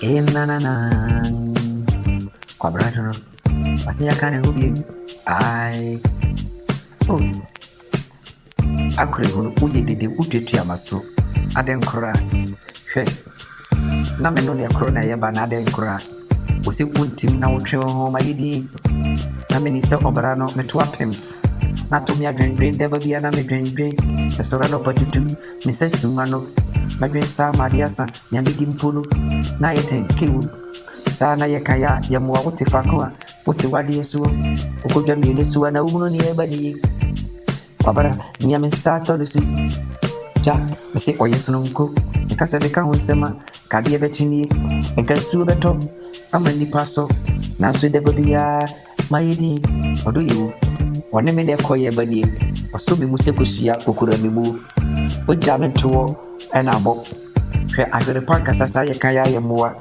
Na na na. Quadrado. Assim a cara eu vi. Ai. Oh. Akure hono uye dede utetu amaso. Aden kora. Hwe. Na me no ne kora na ye ba na aden kora. Osi kuntim na wotwe ho ma yedi. Na me ni se obara no me to apem. Na to me adwendwen de ba bia na me dwendwen. Esora no patutu. Me se suma no. Madwen sa madiasa nya bigi mpulu. Na yeten kiwu. Sana ye kaya ya muwa wote fakwa. Wote wadi yesu. Ukojwa miyene suwa na umuno ni ebadi. Kwabara nyame sato lusi. Jack, mese oyesu nunku. Nkasa beka hunsema. Kadi ebe chini. Nkansu beto. Ama nipaso. Nasu debo biya. Mayedi. Odo yu. Wane mende koye ebadi. Wasumi muse kusuya kukura mimu. Ujame tuwo. Ena bo. Kwe agere panka sasa ye kaya ya muwa.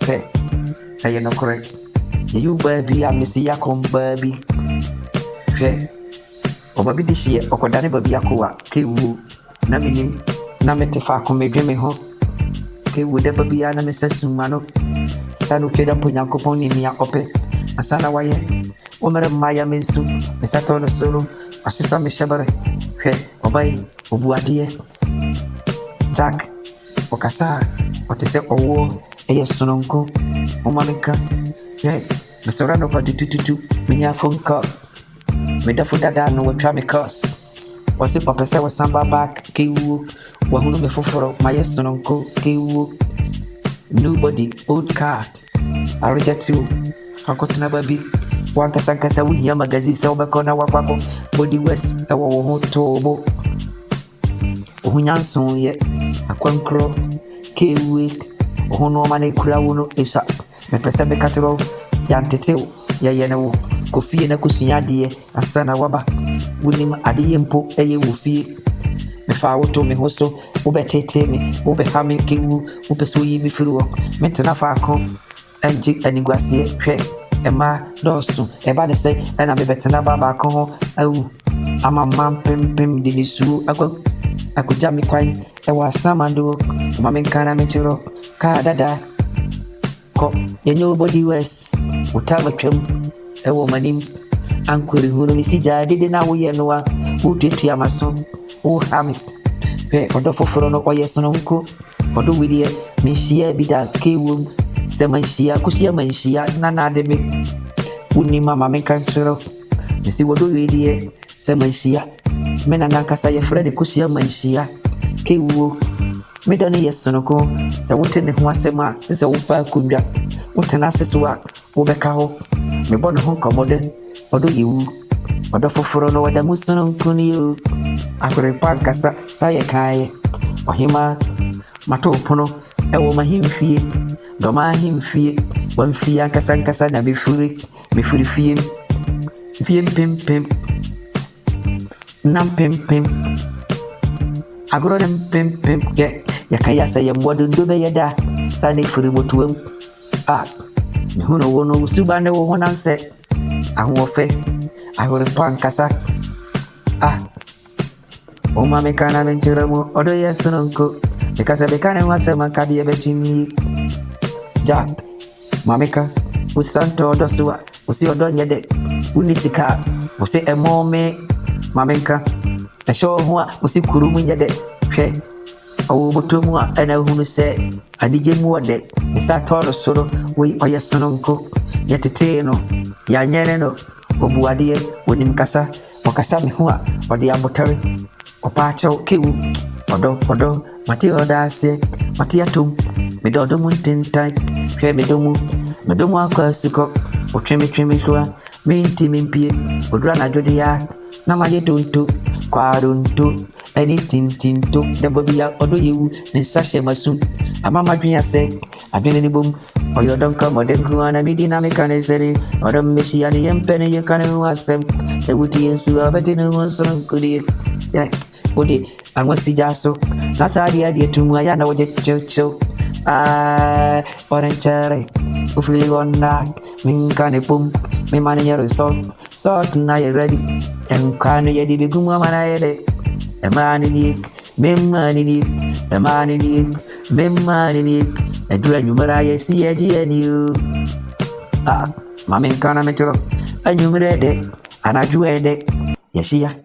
Kwe. Aye no correct. You baby, I miss ya come baby. Kwe. Obabi dishi okodane baby yakowa. Kewu. Na minim. Na metefa kome dweme ho. Kewu de baby ya na mese sumano. Sanu keda punya kuponi ni ya ope. Asana waye. Omere maya mensu. Misato no solo. Asista mishabare. Kwe. Obai. Obuadie. Jack. Okasa. Otese owo. Eye sunonko. Omanika. Yeah. Mr. Rano pa tututu. Minya phone call. Medafu dada no watwa me curse. Wasi papa se wasamba back. Kewu. Wahunu me foforo. Maye sunonko. Kewu. Nobody. Old car. I reject you. Fakotuna baby. Wankasa wihia magazi se obekona wakwako. Body west. Ewa woho tobo. Ohunyanson ye. Akwankro. Kewu. Ohono mane kura wono esa. Me pese be katro yanteteo ya yenewo kofie na kusunya de asana waba wunim ade mpo eye wofie me fa woto me hoso wo betete me wo be ha me kewu wo peso yi me firi wo metena fa ko enji aniguasie hwe ema dosu eba de se na me betena baba ko ho awu ama mam pem de nisu akujja me kwan e wa samando mama nkana me chiro ka dada ko yenyo body west utaba twem ewo manim ankuri huru misija dede na wo ye no wa utetu amaso wo hame pe odo foforo no oyeso no nko odo widie mishia bida kewum sema shia kushia manshia na de me uni mama me kanchero misi wodo widie sema shia mena nankasa ye frede kushia manshia kewu medani yeso no ko se wote ne ho asema se wo fa kundwa wote na sesuwa wo beka ho me bono ho komode odo yiwu odo foforo no wada musono nkuni yo akore pankasa saye kaye ohima mato pono ewo mahimfie do mahimfie wamfie ankasa na mefuri fie pem nam pem agoro dem pem ya kaya saye mwodo ndobe yeda sane furi motuwem me huno wono usubane wo honanse ahwofe ahore pankasa o mame kana menchiramo odo yesunonko because be kana wasema kadi ebechimi Jack mameka usanto odo suwa usi odo nyede unisika usi emome mamenka esho ho usi kurumu nyede hwe owo botomu ana hunu se adije mu ode misa toro soro we oyesunonko yetete no ya nyere no obuadie wonim kasa okasa me ho a ode abotare opacho kewu odo mati odase mati atum me dodo muntintai hwe me domu akwasuko otweme kwa minti mimpie odura na jode ya na maye donto kwarunto anything tinto the bobby odo yewu ne sashe masu amama dwen ase adwene ni bom oyodon kama den kuana midina me kan sere odom meshi ani yempene ye kan wasem se wuti yesu abetene wonson kudi ya odi anwasi jaso nasadi adi tumu ya na woje chocho oranchare ufili wonna min kan bom me manager sort na ye ready en kan ye di biguma mana yede emani ni memani ni Edura nyumera yesi eji you. Mami nkana metro. Anyumere de. Anaju ede. Yeshia.